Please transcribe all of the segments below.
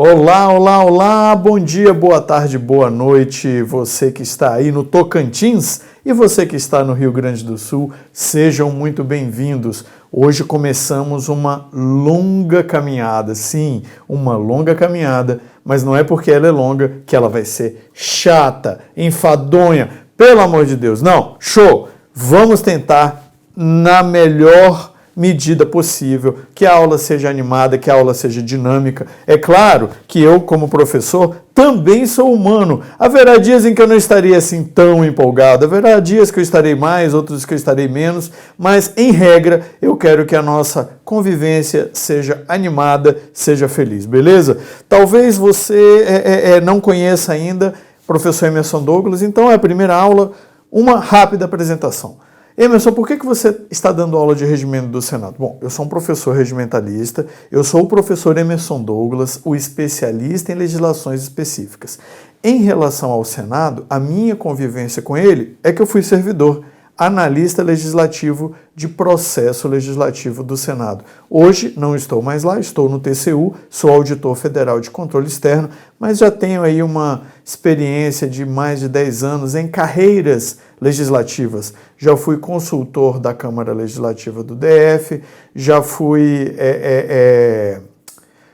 Olá, olá, olá, bom dia, boa tarde, boa noite, você que está aí no Tocantins e você que está no Rio Grande do Sul, sejam muito bem-vindos. Hoje começamos uma longa caminhada, sim, uma longa caminhada, mas não é porque ela é longa que ela vai ser chata, enfadonha, pelo amor de Deus, não, show! Vamos tentar na melhor medida possível, que a aula seja animada, que a aula seja dinâmica. É claro que eu, como professor, também sou humano. Haverá dias em que eu não estarei assim tão empolgado, haverá dias que eu estarei mais, outros que eu estarei menos, mas, em regra, eu quero que a nossa convivência seja animada, seja feliz, beleza? Talvez você não conheça ainda o professor Emerson Douglas, então é a primeira aula, uma rápida apresentação. Emerson, por que você está dando aula de regimento do Senado? Bom, eu sou um professor regimentalista, eu sou o professor Emerson Douglas, o especialista em legislações específicas. Em relação ao Senado, a minha convivência com ele é que eu fui servidor, analista legislativo de processo legislativo do Senado. Hoje não estou mais lá, estou no TCU, sou auditor federal de controle externo, mas já tenho aí uma experiência de mais de 10 anos em carreiras legislativas. Já fui consultor da Câmara Legislativa do DF, já fui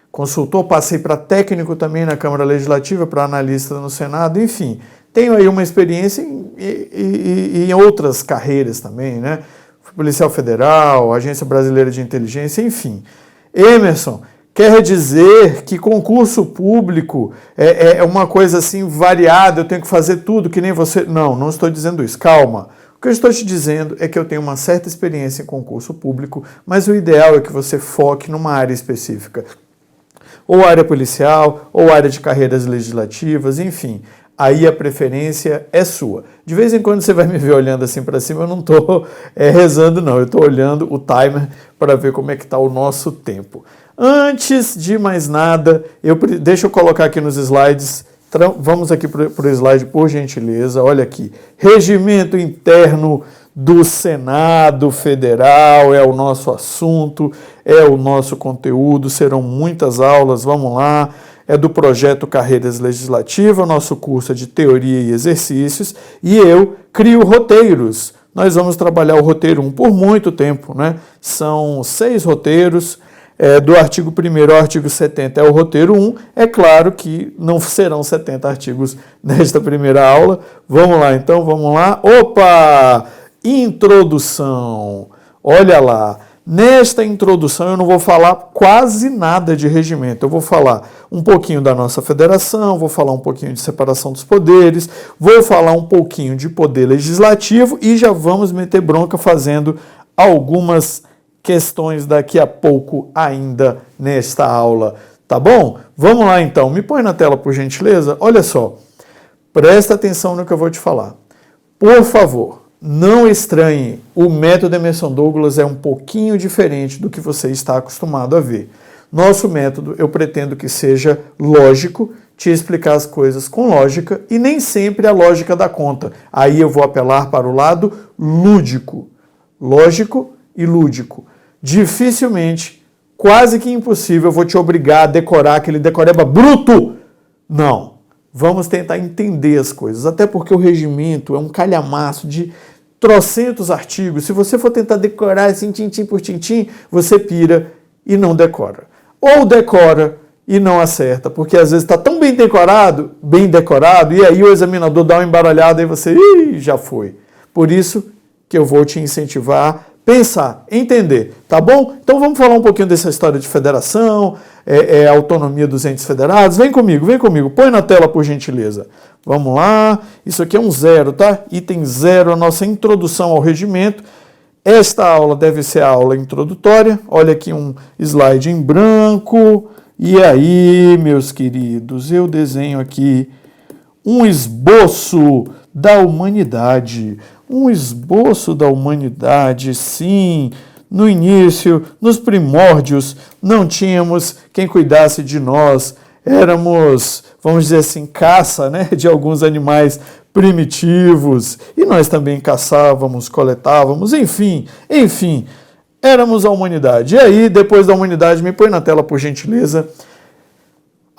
consultor, passei para técnico também na Câmara Legislativa, para analista no Senado, enfim. Tenho aí uma experiência em outras carreiras também, né? Fui policial federal, Agência Brasileira de Inteligência, enfim. Emerson, quer dizer que concurso público é uma coisa assim variada, eu tenho que fazer tudo que nem você... Não, não estou dizendo isso, calma. O que eu estou te dizendo é que eu tenho uma certa experiência em concurso público, mas o ideal é que você foque numa área específica. Ou área policial, ou área de carreiras legislativas, enfim. Aí a preferência é sua. De vez em quando você vai me ver olhando assim para cima, eu não estou rezando não, eu estou olhando o timer para ver como é que está o nosso tempo. Antes de mais nada, deixa eu colocar aqui nos slides, vamos aqui para o slide por gentileza, olha aqui, regimento interno do Senado Federal é o nosso assunto, é o nosso conteúdo, serão muitas aulas, vamos lá. É do projeto Carreiras Legislativas, nosso curso é de teoria e exercícios, e eu crio roteiros. Nós vamos trabalhar o roteiro 1 por muito tempo, né? São 6 roteiros, do artigo 1º ao artigo 70 é o roteiro 1. É claro que não serão 70 artigos nesta primeira aula. Vamos lá, então, vamos lá. Opa! Introdução. Olha lá. Nesta introdução eu não vou falar quase nada de regimento, eu vou falar um pouquinho da nossa federação, vou falar um pouquinho de separação dos poderes, vou falar um pouquinho de poder legislativo e já vamos meter bronca fazendo algumas questões daqui a pouco ainda nesta aula, tá bom? Vamos lá então, me põe na tela por gentileza, olha só, presta atenção no que eu vou te falar, por favor. Não estranhe, o método Emerson Douglas é um pouquinho diferente do que você está acostumado a ver. Nosso método, eu pretendo que seja lógico, te explicar as coisas com lógica e nem sempre a lógica dá conta. Aí eu vou apelar para o lado lúdico, lógico e lúdico. Dificilmente, quase que impossível, eu vou te obrigar a decorar aquele decoreba bruto. Não. Vamos tentar entender as coisas, até porque o regimento é um calhamaço de trocentos artigos. Se você for tentar decorar assim, tintim por tintim, você pira e não decora. Ou decora e não acerta, porque às vezes está tão bem decorado, e aí o examinador dá uma embaralhada e você, já foi. Por isso que eu vou te incentivar a pensar, entender, tá bom? Então vamos falar um pouquinho dessa história de federação, autonomia dos entes federados. Vem comigo, põe na tela por gentileza. Vamos lá, isso aqui é um 0, tá? Item 0, a nossa introdução ao regimento. Esta aula deve ser a aula introdutória, olha aqui um slide em branco, e aí, meus queridos, eu desenho aqui um esboço da humanidade, sim. No início, nos primórdios, não tínhamos quem cuidasse de nós, éramos, vamos dizer assim, caça, né, de alguns animais primitivos, e nós também caçávamos, coletávamos, enfim, éramos a humanidade. E aí, depois da humanidade, me põe na tela, por gentileza,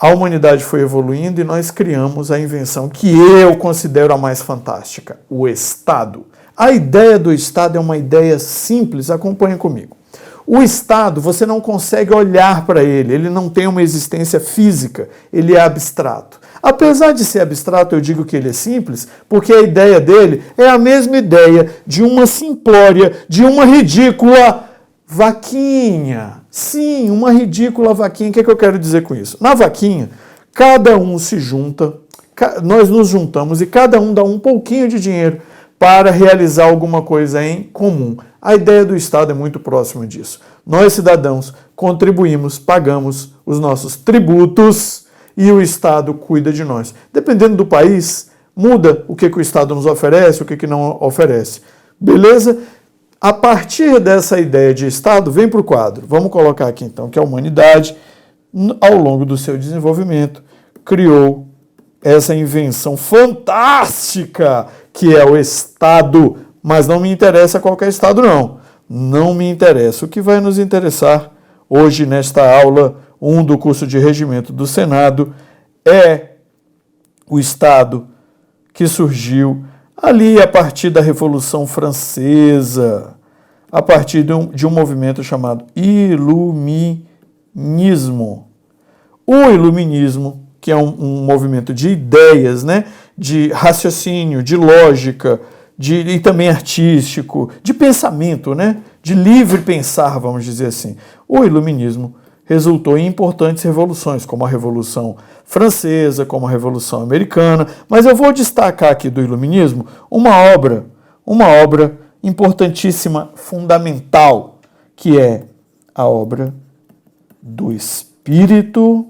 a humanidade foi evoluindo e nós criamos a invenção que eu considero a mais fantástica, o Estado. A ideia do Estado é uma ideia simples, acompanhe comigo. O Estado, você não consegue olhar para ele não tem uma existência física, ele é abstrato. Apesar de ser abstrato, eu digo que ele é simples, porque a ideia dele é a mesma ideia de uma simplória, de uma ridícula vaquinha. Sim, uma ridícula vaquinha. O que é que eu quero dizer com isso? Na vaquinha, cada um se junta, nós nos juntamos e cada um dá um pouquinho de dinheiro para realizar alguma coisa em comum. A ideia do Estado é muito próxima disso. Nós, cidadãos, contribuímos, pagamos os nossos tributos e o Estado cuida de nós. Dependendo do país, muda o que o Estado nos oferece, o que não oferece. Beleza? A partir dessa ideia de Estado, vem para o quadro. Vamos colocar aqui, então, que a humanidade, ao longo do seu desenvolvimento, criou essa invenção fantástica que é o Estado. Mas não me interessa qualquer Estado, não. Não me interessa. O que vai nos interessar hoje, nesta aula 1 do curso de Regimento do Senado, é o Estado que surgiu ali a partir da Revolução Francesa, a partir de um movimento chamado Iluminismo. O Iluminismo, que é um movimento de ideias, né, de raciocínio, de lógica, e também artístico, de pensamento, né, de livre pensar, vamos dizer assim. O Iluminismo resultou em importantes revoluções, como a Revolução Francesa, como a Revolução Americana, mas eu vou destacar aqui do Iluminismo uma obra importantíssima, fundamental, que é a obra do Espírito.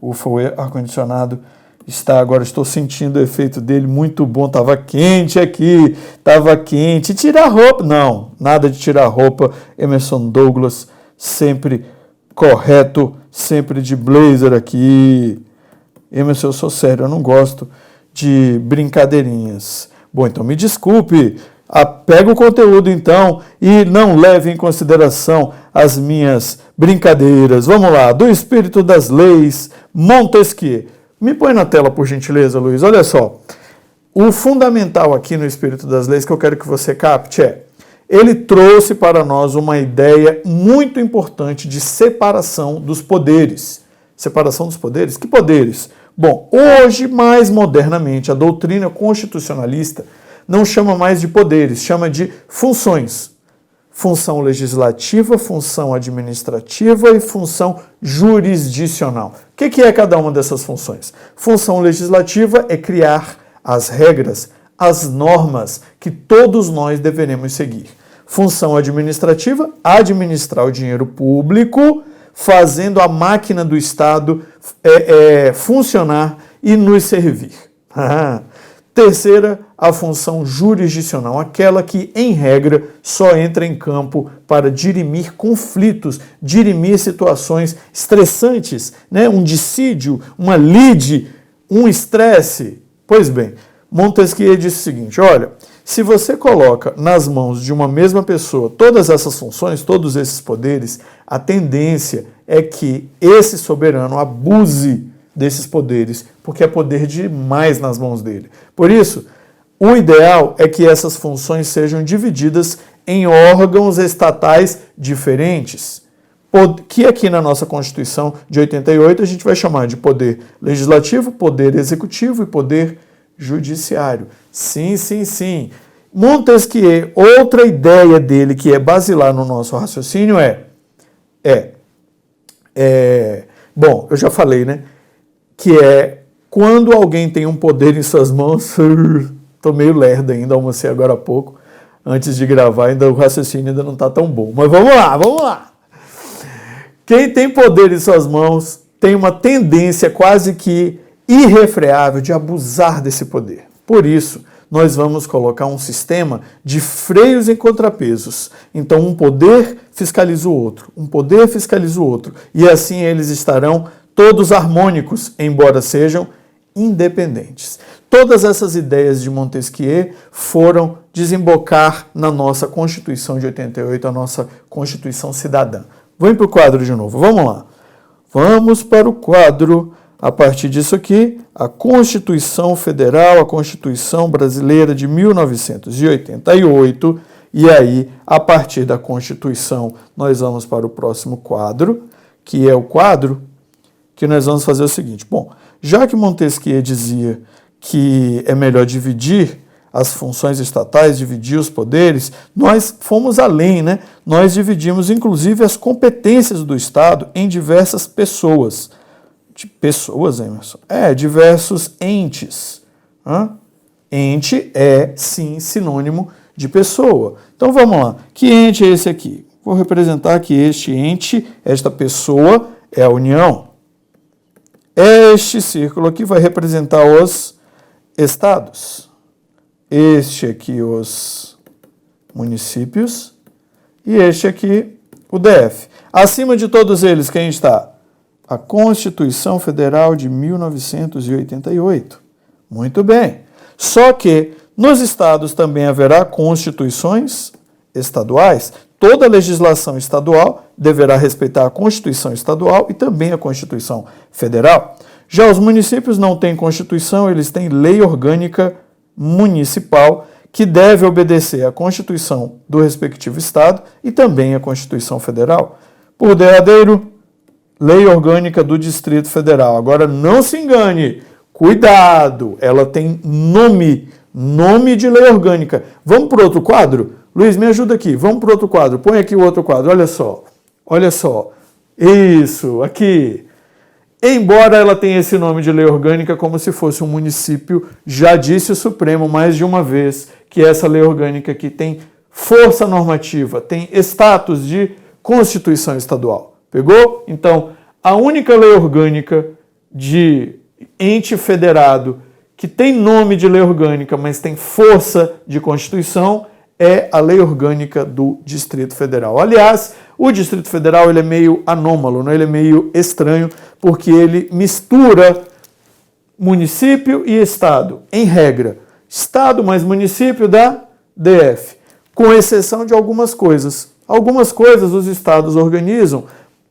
Ufa, o ar-condicionado está agora, estou sentindo o efeito dele, muito bom, estava quente aqui, estava quente. Tirar roupa? Não, nada de tirar roupa. Emerson Douglas, sempre correto, sempre de blazer aqui. Emerson, eu sou sério, eu não gosto de brincadeirinhas. Bom, então me desculpe, pega o conteúdo então e não leve em consideração as minhas brincadeiras. Vamos lá, do Espírito das Leis, Montesquieu. Me põe na tela, por gentileza, Luiz. Olha só, o fundamental aqui no Espírito das Leis que eu quero que você capte ele trouxe para nós uma ideia muito importante de separação dos poderes. Separação dos poderes? Que poderes? Bom, hoje, mais modernamente, a doutrina constitucionalista não chama mais de poderes, chama de funções. Função legislativa, função administrativa e função jurisdicional. O que é cada uma dessas funções? Função legislativa é criar as regras, as normas que todos nós deveremos seguir. Função administrativa, administrar o dinheiro público, fazendo a máquina do Estado funcionar e nos servir. Terceira, a função jurisdicional, aquela que, em regra, só entra em campo para dirimir conflitos, dirimir situações estressantes, né? Um dissídio, uma lide, um estresse. Pois bem, Montesquieu disse o seguinte, olha, se você coloca nas mãos de uma mesma pessoa todas essas funções, todos esses poderes, a tendência é que esse soberano abuse desses poderes, porque é poder demais nas mãos dele. Por isso, o ideal é que essas funções sejam divididas em órgãos estatais diferentes, que aqui na nossa Constituição de 88 a gente vai chamar de poder legislativo, poder executivo e poder judiciário. Sim, sim, sim. Montesquieu, outra ideia dele que é basilar no nosso raciocínio bom, eu já falei, né? Que é quando alguém tem um poder em suas mãos, estou meio lerdo ainda, almocei agora há pouco, antes de gravar, ainda o raciocínio ainda não está tão bom. Mas vamos lá. Quem tem poder em suas mãos tem uma tendência quase que irrefreável de abusar desse poder. Por isso, nós vamos colocar um sistema de freios e contrapesos. Então, um poder fiscaliza o outro, um poder fiscaliza o outro, e assim eles estarão todos harmônicos, embora sejam independentes. Todas essas ideias de Montesquieu foram desembocar na nossa Constituição de 88, a nossa Constituição Cidadã. Vamos para o quadro de novo, vamos lá. Vamos para o quadro. A partir disso aqui, a Constituição Federal, a Constituição Brasileira de 1988. E aí, a partir da Constituição, nós vamos para o próximo quadro, que é o quadro que nós vamos fazer o seguinte. Bom, já que Montesquieu dizia que é melhor dividir as funções estatais, dividir os poderes, nós fomos além, né? Nós dividimos, inclusive, as competências do Estado em diversas pessoas. De pessoas, Emerson? Diversos entes. Ente é, sim, sinônimo de pessoa. Então, vamos lá. Que ente é esse aqui? Vou representar que este ente, esta pessoa, é a União. Este círculo aqui vai representar os estados. Este aqui, os municípios. E este aqui, o DF. Acima de todos eles, quem está? A Constituição Federal de 1988. Muito bem. Só que nos estados também haverá constituições estaduais. Toda legislação estadual deverá respeitar a Constituição Estadual e também a Constituição Federal. Já os municípios não têm Constituição, eles têm lei orgânica municipal que deve obedecer à Constituição do respectivo estado e também à Constituição Federal. Por derradeiro, Lei Orgânica do Distrito Federal. Agora, não se engane, cuidado, ela tem nome de lei orgânica. Vamos para o outro quadro? Luiz, me ajuda aqui, vamos para o outro quadro. Põe aqui o outro quadro, olha só. Isso, aqui. Embora ela tenha esse nome de lei orgânica como se fosse um município, já disse o Supremo mais de uma vez que essa lei orgânica aqui tem força normativa, tem status de Constituição Estadual. Pegou? Então, a única lei orgânica de ente federado que tem nome de lei orgânica, mas tem força de Constituição, é a lei orgânica do Distrito Federal. Aliás, o Distrito Federal ele é meio anômalo, né? Ele é meio estranho, porque ele mistura município e estado, em regra. Estado mais município dá DF, com exceção de algumas coisas. Algumas coisas os estados organizam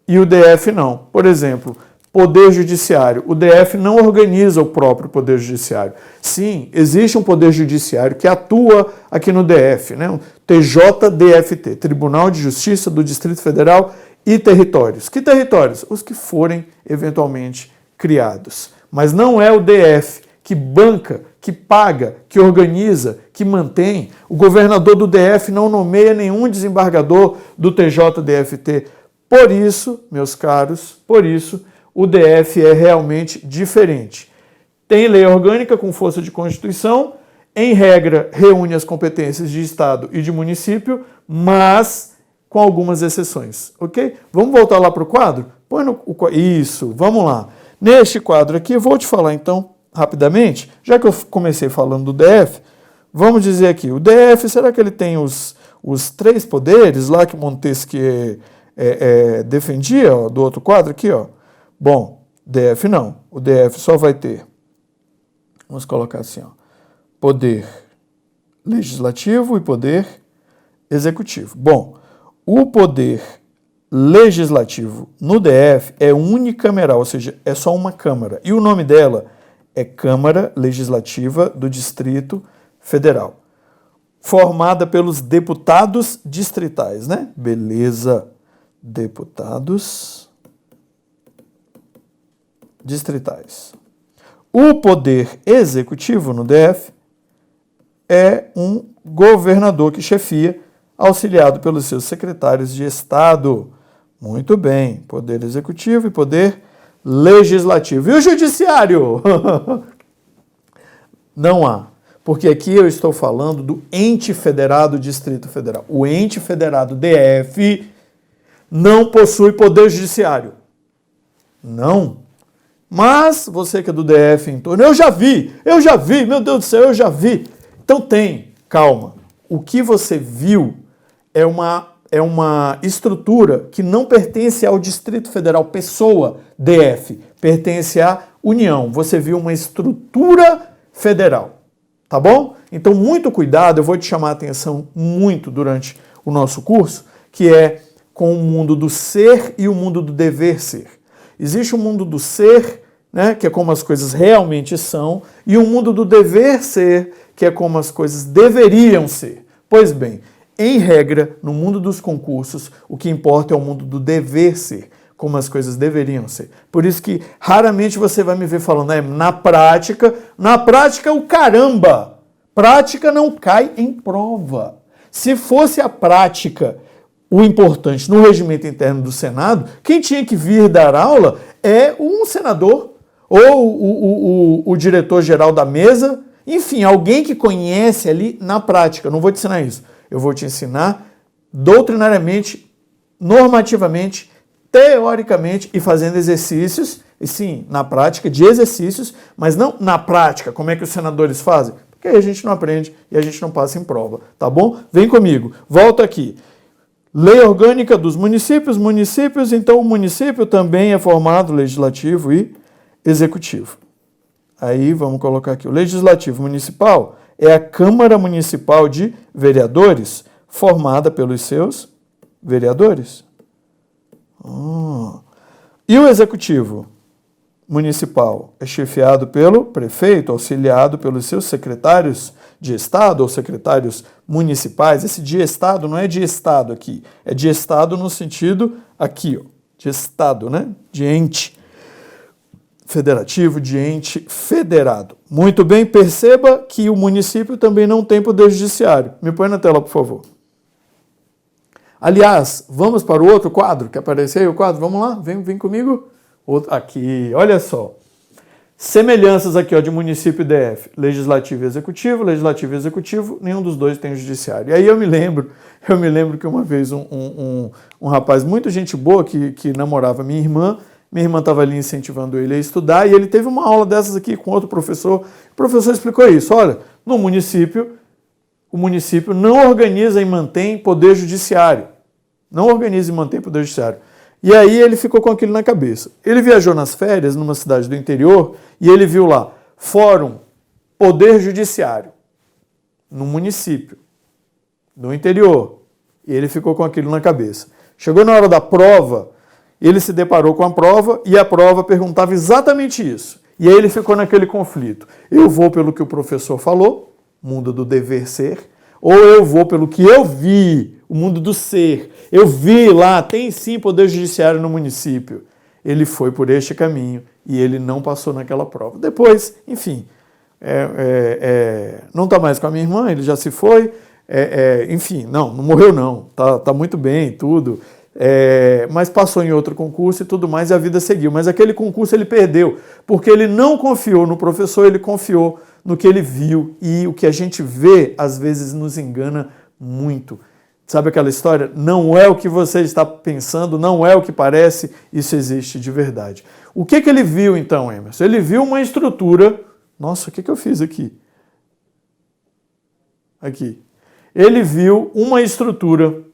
e o DF não. Por exemplo, Poder Judiciário. O DF não organiza o próprio Poder Judiciário. Sim, existe um Poder Judiciário que atua aqui no DF, né? O TJDFT, Tribunal de Justiça do Distrito Federal e Territórios. Que territórios? Os que forem eventualmente criados. Mas não é o DF que banca, que paga, que organiza, que mantém. O governador do DF não nomeia nenhum desembargador do TJDFT. Por isso, meus caros, o DF é realmente diferente. Tem lei orgânica com força de Constituição, em regra reúne as competências de Estado e de município, mas com algumas exceções, ok? Vamos voltar lá para o quadro? Isso, vamos lá. Neste quadro aqui, eu vou te falar então, rapidamente, já que eu comecei falando do DF, vamos dizer aqui, o DF, será que ele tem os três poderes lá que Montesquieu defendia, ó, do outro quadro aqui, ó? Bom, DF não. O DF só vai ter, vamos colocar assim, ó, poder legislativo e poder executivo. Bom, o poder legislativo no DF é unicameral, ou seja, é só uma Câmara. E o nome dela é Câmara Legislativa do Distrito Federal, formada pelos deputados distritais, né? Beleza. Deputados distritais. O poder executivo no DF é um governador que chefia, auxiliado pelos seus secretários de Estado. Muito bem, poder executivo e poder legislativo. E o judiciário? Não há, porque aqui eu estou falando do ente federado Distrito Federal. O ente federado DF não possui poder judiciário. Não. Mas você que é do DF em torno, eu já vi, meu Deus do céu, eu já vi. Então tem, calma. O que você viu é uma estrutura que não pertence ao Distrito Federal, pessoa DF, pertence à União. Você viu uma estrutura federal, tá bom? Então muito cuidado, eu vou te chamar a atenção muito durante o nosso curso, que é com o mundo do ser e o mundo do dever ser. Existe o mundo do ser, né, que é como as coisas realmente são, e o mundo do dever ser, que é como as coisas deveriam ser. Pois bem, em regra, no mundo dos concursos, o que importa é o mundo do dever ser, como as coisas deveriam ser. Por isso que raramente você vai me ver falando, né, na prática o caramba! Prática não cai em prova. Se fosse a prática o importante no regimento interno do Senado, quem tinha que vir dar aula é um senador, ou o diretor-geral da mesa, enfim, alguém que conhece ali na prática. Eu não vou te ensinar isso. Eu vou te ensinar doutrinariamente, normativamente, teoricamente e fazendo exercícios, e sim, na prática, de exercícios, mas não na prática, como é que os senadores fazem? Porque aí a gente não aprende e a gente não passa em prova, tá bom? Vem comigo, volta aqui. Lei orgânica dos municípios, então o município também é formado legislativo e executivo. Aí vamos colocar aqui, o legislativo municipal é a Câmara Municipal de Vereadores, formada pelos seus vereadores. E o executivo municipal é chefiado pelo prefeito, auxiliado pelos seus secretários de Estado ou secretários municipais. Esse de Estado não é de Estado aqui, é de Estado no sentido aqui, ó, de Estado, né? De ente federativo, de ente federado. Muito bem, perceba que o município também não tem poder judiciário. Me põe na tela, por favor. Aliás, vamos para o outro quadro, que apareceu aí o quadro, vamos lá, vem comigo. Aqui, olha só. Semelhanças aqui, ó, de município e DF, legislativo e executivo, nenhum dos dois tem judiciário. E aí eu me lembro que uma vez um rapaz muito gente boa que namorava minha irmã estava ali incentivando ele a estudar, e ele teve uma aula dessas aqui com outro professor. O professor explicou isso, olha, no município, o município não organiza e mantém poder judiciário. Não organiza e mantém poder judiciário. E aí ele ficou com aquilo na cabeça. Ele viajou nas férias numa cidade do interior e ele viu lá, Fórum Poder Judiciário, no município, no interior. E ele ficou com aquilo na cabeça. Chegou na hora da prova, ele se deparou com a prova e a prova perguntava exatamente isso. E aí ele ficou naquele conflito. Eu vou pelo que o professor falou, mundo do dever ser, ou eu vou pelo que eu vi, o mundo do ser. Eu vi lá, tem sim poder judiciário no município. Ele foi por este caminho e ele não passou naquela prova. Depois, enfim, não está mais com a minha irmã, ele já se foi. Enfim, não morreu não, tá muito bem, tudo. Mas passou em outro concurso e tudo mais e a vida seguiu. Mas aquele concurso ele perdeu, porque ele não confiou no professor, ele confiou no que ele viu. E o que a gente vê, às vezes, nos engana muito. Sabe aquela história? Não é o que você está pensando, não é o que parece, isso existe de verdade. O que ele viu então, Emerson? Ele viu uma estrutura... Nossa, o que eu fiz aqui? Aqui. Ele viu uma estrutura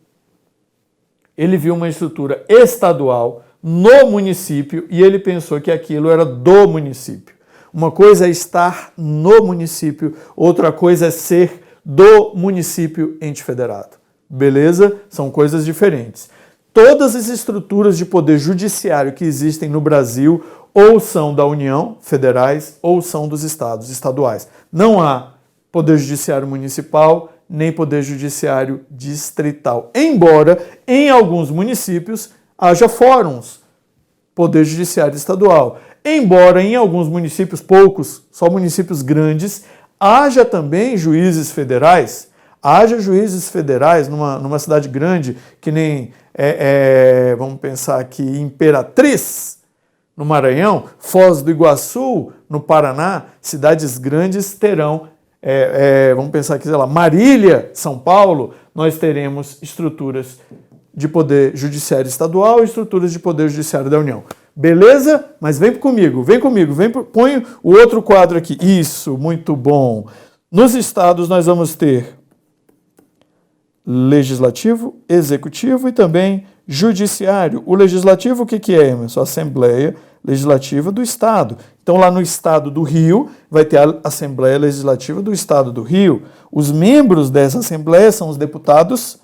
estadual no município e ele pensou que aquilo era do município. Uma coisa é estar no município, outra coisa é ser do município ente federado. Beleza? São coisas diferentes. Todas as estruturas de poder judiciário que existem no Brasil ou são da União, federais, ou são dos estados, estaduais. Não há poder judiciário municipal, nem poder judiciário distrital. Embora, em alguns municípios, haja fóruns, poder judiciário estadual. Embora, em alguns municípios, poucos, só municípios grandes, haja também juízes federais. Haja juízes federais numa cidade grande, que nem, vamos pensar aqui, Imperatriz, no Maranhão, Foz do Iguaçu, no Paraná, cidades grandes terão, vamos pensar aqui, sei lá, Marília, São Paulo, nós teremos estruturas de poder judiciário estadual e estruturas de poder judiciário da União. Beleza? Mas vem comigo, põe o outro quadro aqui. Isso, muito bom. Nos estados nós vamos ter legislativo, executivo e também judiciário. O legislativo, o que é, Emerson? Assembleia Legislativa do Estado. Então, lá no Estado do Rio, vai ter a Assembleia Legislativa do Estado do Rio. Os membros dessa Assembleia são os deputados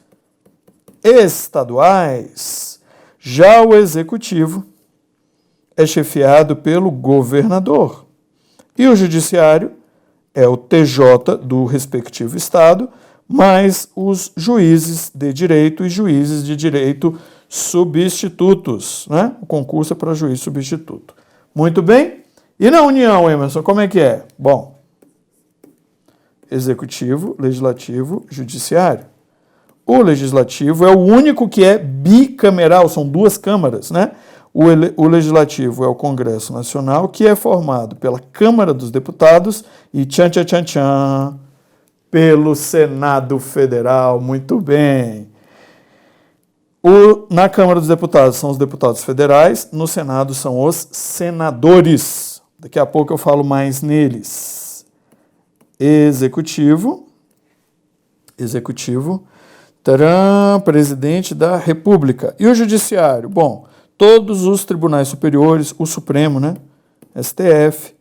estaduais. Já o executivo é chefiado pelo governador. E o judiciário é o TJ do respectivo estado, mais os juízes de direito e juízes de direito substitutos, né? O concurso é para juiz substituto. Muito bem. E na União, Emerson, como é que é? Bom, executivo, legislativo, judiciário. O legislativo é o único que é bicameral, são duas câmaras, né? O legislativo é o Congresso Nacional, que é formado pela Câmara dos Deputados e tchan, pelo Senado Federal. Muito bem. Na Câmara dos Deputados são os deputados federais, no Senado são os senadores. Daqui a pouco eu falo mais neles. Executivo, presidente da República. E o judiciário? Bom, todos os tribunais superiores, o Supremo, né? STF,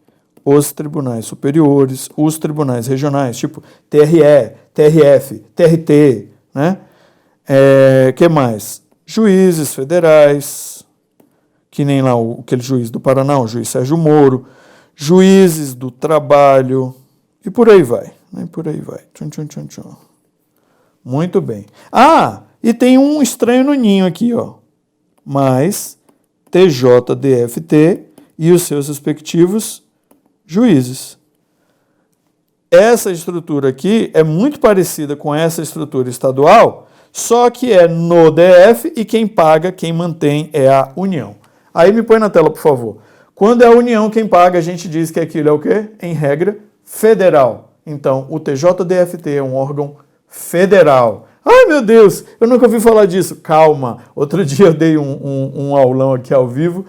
os tribunais superiores, os tribunais regionais, tipo TRE, TRF, TRT, né? Que mais? Juízes federais, que nem lá aquele juiz do Paraná, o juiz Sérgio Moro, juízes do trabalho, e por aí vai, né? Por aí vai. Muito bem. E tem um estranho no ninho aqui, ó. Mais TJDFT e os seus respectivos juízes. Essa estrutura aqui é muito parecida com essa estrutura estadual, só que é no DF e quem paga, quem mantém é a União. Aí me põe na tela, por favor. Quando é a União quem paga, a gente diz que aquilo é o quê? Em regra, federal. Então, o TJDFT é um órgão federal. Ai, meu Deus, eu nunca ouvi falar disso. Calma, outro dia eu dei um aulão aqui ao vivo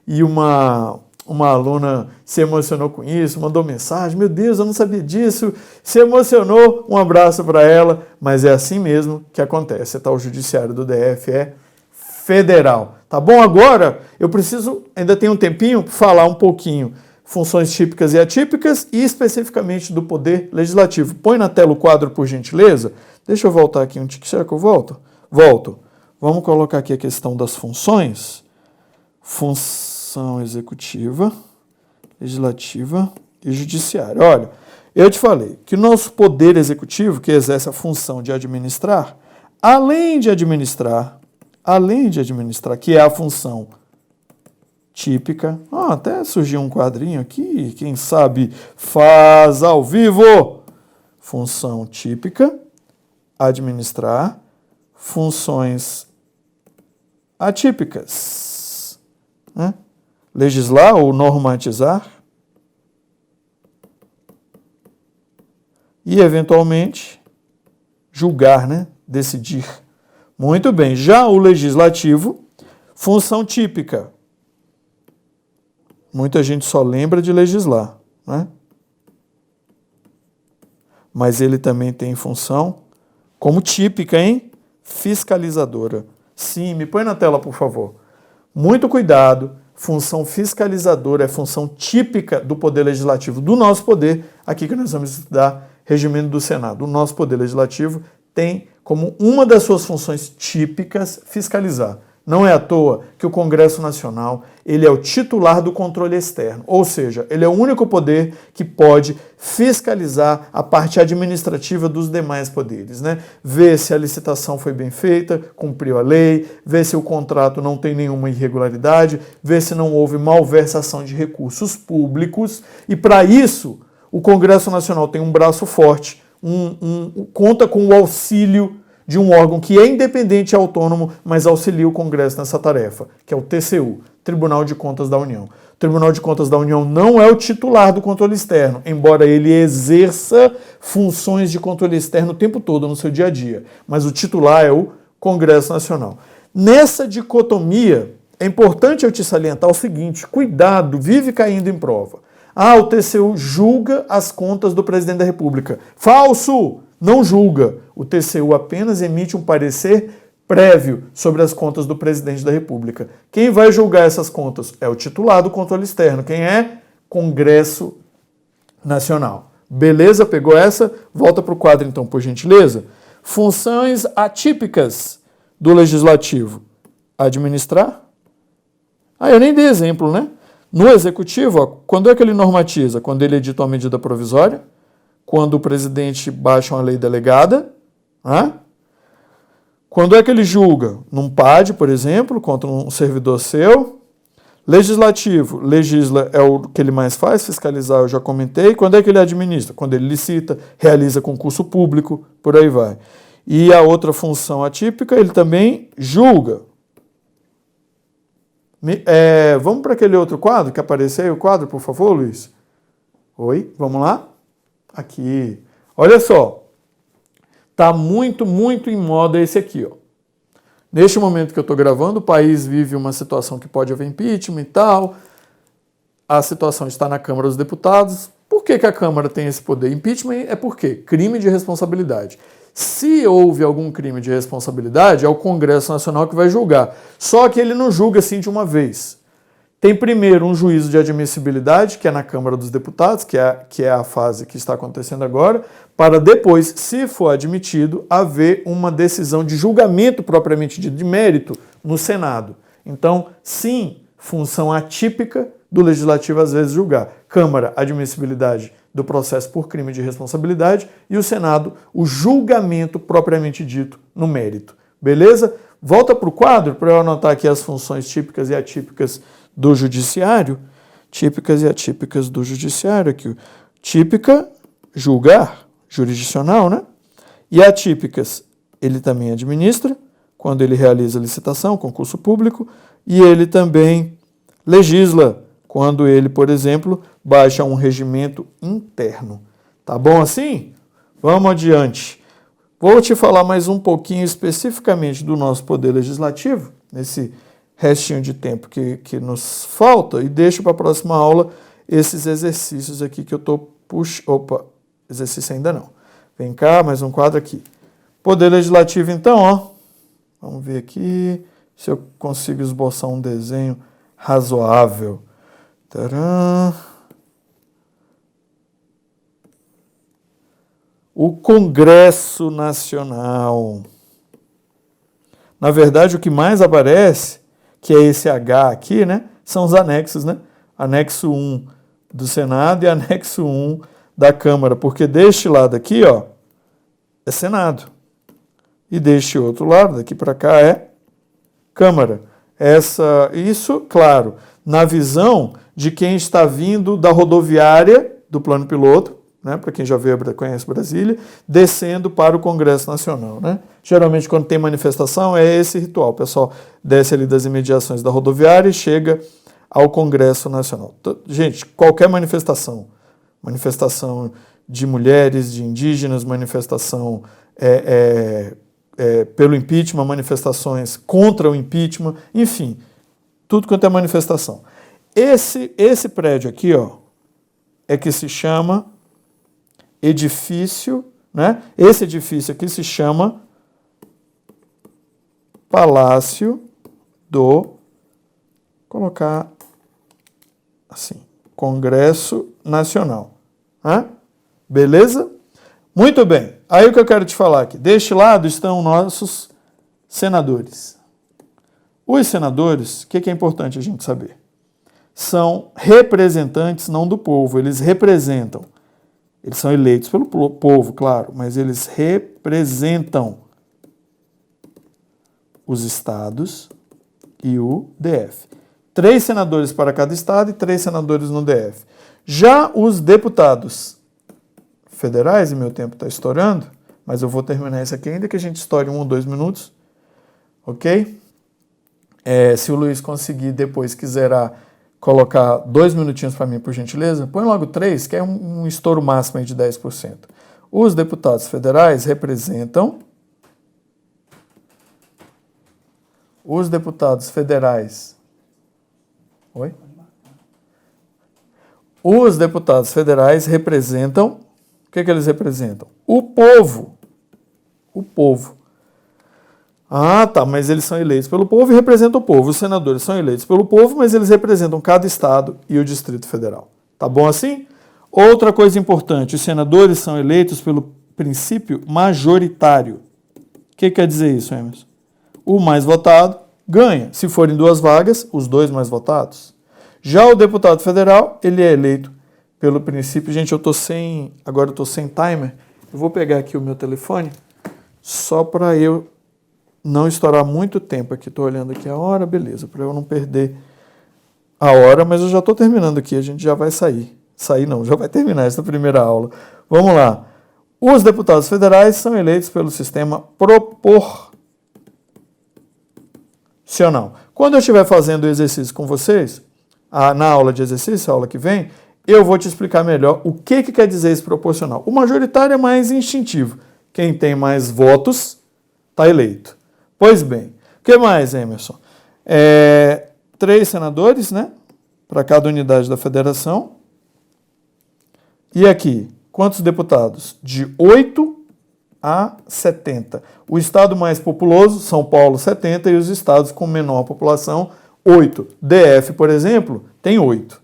e uma aluna se emocionou com isso, mandou mensagem, meu Deus, eu não sabia disso, se emocionou, um abraço para ela, mas é assim mesmo que acontece, tá? O judiciário do DF é federal, tá bom? Agora, eu preciso, ainda tem um tempinho, para falar um pouquinho funções típicas e atípicas e especificamente do poder legislativo. Põe na tela o quadro, por gentileza. Deixa eu voltar aqui um tique. Será que eu volto? Volto. Vamos colocar aqui a questão das funções. Função executiva, legislativa e judiciária. Olha, eu te falei que o nosso poder executivo, que exerce a função de administrar, além de administrar, que é a função típica. Até surgiu um quadrinho aqui, quem sabe faz ao vivo. Função típica, administrar, funções atípicas, né? Legislar ou normatizar e, eventualmente, julgar, né? Decidir. Muito bem. Já o legislativo, função típica. Muita gente só lembra de legislar, né? Mas ele também tem função como típica, hein? Fiscalizadora. Sim, me põe na tela, por favor. Muito cuidado. Função fiscalizadora é função típica do poder legislativo, do nosso poder, aqui que nós vamos estudar regimento do Senado. O nosso poder legislativo tem como uma das suas funções típicas fiscalizar. Não é à toa que o Congresso Nacional ele é o titular do controle externo, ou seja, ele é o único poder que pode fiscalizar a parte administrativa dos demais poderes, né? Ver se a licitação foi bem feita, cumpriu a lei, ver se o contrato não tem nenhuma irregularidade, ver se não houve malversação de recursos públicos, e para isso o Congresso Nacional tem um braço forte, conta com o auxílio de um órgão que é independente e autônomo, mas auxilia o Congresso nessa tarefa, que é o TCU, Tribunal de Contas da União. O Tribunal de Contas da União não é o titular do controle externo, embora ele exerça funções de controle externo o tempo todo no seu dia a dia, mas o titular é o Congresso Nacional. Nessa dicotomia, é importante eu te salientar o seguinte, cuidado, vive caindo em prova. O TCU julga as contas do presidente da República. Falso! Não julga. O TCU apenas emite um parecer prévio sobre as contas do presidente da República. Quem vai julgar essas contas é o titular do controle externo. Quem é? Congresso Nacional. Beleza? Pegou essa? Volta para o quadro então, por gentileza. Funções atípicas do Legislativo. Administrar, Ah, eu nem dei exemplo, né? No Executivo, ó, quando é que ele normatiza? Quando ele edita uma medida provisória, quando o presidente baixa uma lei delegada, né? Quando é que ele julga? Num PAD, por exemplo, contra um servidor seu. Legislativo, legisla é o que ele mais faz, fiscalizar eu já comentei. Quando é que ele administra? Quando ele licita, realiza concurso público, por aí vai. E a outra função atípica, ele também julga. Vamos para aquele outro quadro que apareceu aí, o quadro, por favor, Luiz? Oi, vamos lá? Aqui. Olha só. Está muito, muito em moda esse aqui, ó. Neste momento que eu estou gravando, o país vive uma situação que pode haver impeachment e tal. A situação está na Câmara dos Deputados. Por que a Câmara tem esse poder? Impeachment é por quê? Crime de responsabilidade. Se houve algum crime de responsabilidade, é o Congresso Nacional que vai julgar. Só que ele não julga assim de uma vez. Tem primeiro um juízo de admissibilidade, que é na Câmara dos Deputados, que é a fase que está acontecendo agora, para depois, se for admitido, haver uma decisão de julgamento propriamente dito, de mérito, no Senado. Então, sim, função atípica do Legislativo às vezes julgar. Câmara, admissibilidade do processo por crime de responsabilidade, e o Senado, o julgamento propriamente dito no mérito. Beleza? Volta para o quadro para eu anotar aqui as funções típicas e atípicas do Judiciário. Típicas e atípicas do Judiciário aqui. Típica, julgar, jurisdicional, né? E atípicas, ele também administra, quando ele realiza licitação, concurso público, e ele também legisla, quando ele, por exemplo, baixa um regimento interno. Tá bom assim? Vamos adiante. Vou te falar mais um pouquinho especificamente do nosso Poder Legislativo, nesse restinho de tempo que nos falta, e deixo para a próxima aula esses exercícios aqui que eu estou puxando. Opa, exercício ainda não. Vem cá, mais um quadro aqui. Poder Legislativo, então, ó. Vamos ver aqui se eu consigo esboçar um desenho razoável. Tcharam. O Congresso Nacional. Na verdade, o que mais aparece, que é esse H aqui, né, são os anexos, né? Anexo 1 do Senado e anexo 1 da Câmara, porque deste lado aqui, ó, é Senado. E deste outro lado, daqui para cá, é Câmara. Isso, claro, na visão de quem está vindo da rodoviária do plano piloto, né, para quem já veio, conhece Brasília, descendo para o Congresso Nacional. Né? Geralmente, quando tem manifestação, é esse ritual. O pessoal desce ali das imediações da rodoviária e chega ao Congresso Nacional. Gente, qualquer manifestação de mulheres, de indígenas, manifestação pelo impeachment, manifestações contra o impeachment, enfim, tudo quanto é manifestação. Esse prédio aqui, ó, é que se chama edifício, né? Esse edifício aqui se chama Palácio do, colocar assim, Congresso Nacional. Né? Beleza? Muito bem. Aí o que eu quero te falar aqui. Deste lado estão nossos senadores. Os senadores, o que é importante a gente saber? São representantes não do povo, eles representam. Eles são eleitos pelo povo, claro, mas eles representam os estados e o DF. 3 senadores para cada estado e 3 senadores no DF. Já os deputados federais, e meu tempo está estourando, mas eu vou terminar isso aqui ainda que a gente estoure 1 ou 2 minutos, ok? Se o Luiz conseguir depois quiser colocar 2 minutinhos para mim, por gentileza, põe logo 3, que é um estouro máximo aí de 10%. Os deputados federais representam... Os deputados federais... Oi? Os deputados federais representam... O que eles representam? O povo. O povo. Ah, tá, mas eles são eleitos pelo povo e representam o povo. Os senadores são eleitos pelo povo, mas eles representam cada estado e o Distrito Federal. Tá bom assim? Outra coisa importante, os senadores são eleitos pelo princípio majoritário. O que quer dizer isso, Emerson? O mais votado ganha. Se forem 2 vagas, os 2 mais votados. Já o deputado federal, ele é eleito pelo princípio... Gente, agora eu estou sem timer. Eu vou pegar aqui o meu telefone só para eu não estourar muito tempo aqui. Estou olhando aqui a hora, beleza, para eu não perder a hora, mas eu já estou terminando aqui, a gente já vai sair. Sair não, já vai terminar essa primeira aula. Vamos lá. Os deputados federais são eleitos pelo sistema proporcional. Quando eu estiver fazendo o exercício com vocês, na aula de exercício, a aula que vem, eu vou te explicar melhor o que quer dizer esse proporcional. O majoritário é mais instintivo. Quem tem mais votos está eleito. Pois bem, o que mais, Emerson? 3 senadores, né, para cada unidade da federação. E aqui, quantos deputados? De 8 a 70. O estado mais populoso, São Paulo, 70, e os estados com menor população, 8. DF, por exemplo, tem 8.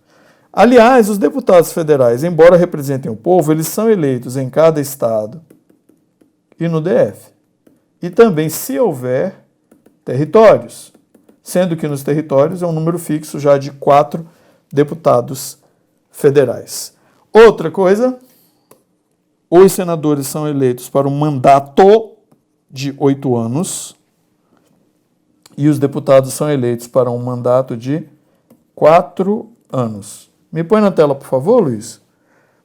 Aliás, os deputados federais, embora representem o povo, eles são eleitos em cada estado e no DF. E também, se houver territórios, sendo que nos territórios é um número fixo já de 4 deputados federais. Outra coisa, os senadores são eleitos para um mandato de 8 anos e os deputados são eleitos para um mandato de 4 anos. Me põe na tela, por favor, Luiz.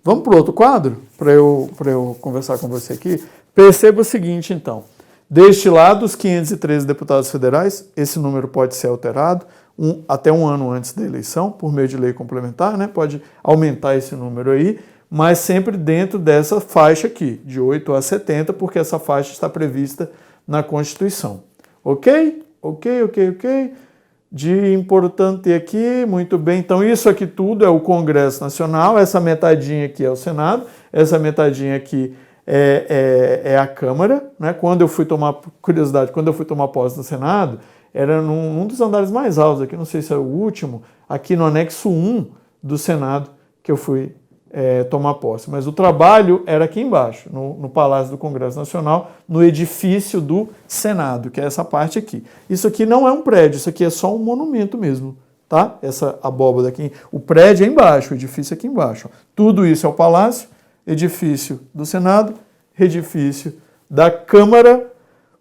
Vamos para o outro quadro, para eu conversar com você aqui. Perceba o seguinte, então. Deste lado, os 513 deputados federais, esse número pode ser alterado até um ano antes da eleição, por meio de lei complementar, né? Pode aumentar esse número aí, mas sempre dentro dessa faixa aqui, de 8 a 70, porque essa faixa está prevista na Constituição. Ok? Ok. De importante aqui, muito bem. Então, isso aqui tudo é o Congresso Nacional, essa metadinha aqui é o Senado, essa metadinha aqui é a Câmara, né? Quando eu fui tomar posse no Senado, era num dos andares mais altos aqui, não sei se é o último, aqui no anexo 1 do Senado que eu fui tomar posse. Mas o trabalho era aqui embaixo, no Palácio do Congresso Nacional, no edifício do Senado, que é essa parte aqui. Isso aqui não é um prédio, isso aqui é só um monumento mesmo, tá? Essa abóbada aqui, o prédio é embaixo, o edifício é aqui embaixo. Tudo isso é o Palácio, edifício do Senado, edifício da Câmara.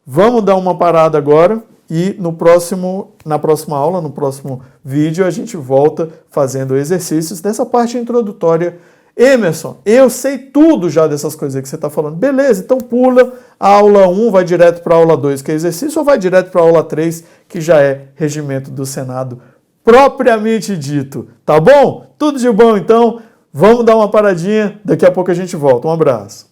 Vamos dar uma parada agora e na próxima aula, no próximo vídeo, a gente volta fazendo exercícios dessa parte introdutória. Emerson, eu sei tudo já dessas coisas que você está falando. Beleza, então pula a aula 1, vai direto para a aula 2, que é exercício, ou vai direto para a aula 3, que já é regimento do Senado propriamente dito. Tá bom? Tudo de bom, então. Vamos dar uma paradinha, daqui a pouco a gente volta. Um abraço.